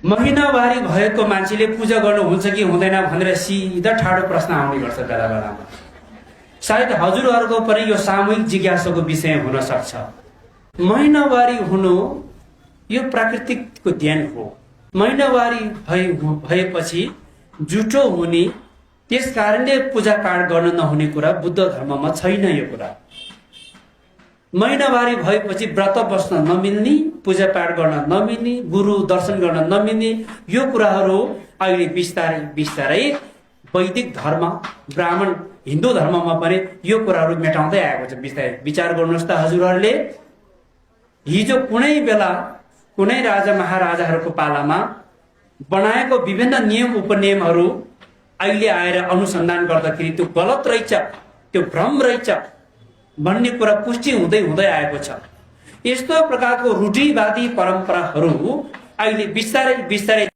महिनावारी भएको मान्छेले पूजा गर्नु हुन्छ कि हुँदैन भनेर सिधा ठाडो प्रश्न आउने गर्छ बेला बेलामा। सायद हजुरहरूको पनि यो सामूहिक जिज्ञासाको विषय हुन सक्छ। महिनावारी हुनु यो प्राकृतिकको देन हो। महिनावारी भएपछि जुठो हुने, त्यस कारणले पूजा पाठ गर्न नहुने कुरा बुद्ध धर्ममा छैन। यो कुरा महिनावारी भएपछि व्रत बस्न नमिल्ने, पूजा पाठ गर्न नमिल्ने, गुरु दर्शन गर्न नमिल्ने, यो कुराहरू अहिले बिस्तारै बिस्तारै वैदिक धर्म, ब्राह्मण, हिन्दू धर्ममा पनि यो कुराहरू मेटाउँदै आएको छ। बिस्तारै विचार गर्नुहोस् त हजुरहरूले। हिजो कुनै बेला कुनै राजा महाराजाहरूको पालामा बनाएको विभिन्न नियम उपनियमहरू अहिले आएर अनुसन्धान गर्दाखेरि त्यो गलत रहेछ, त्यो भ्रम रहेछ भन्ने कुरा पुष्टि हुँदै हुँदै आएको छ। यस्तो प्रकारको रूढिवादी परम्पराहरू अहिले बिस्तारै बिस्तारै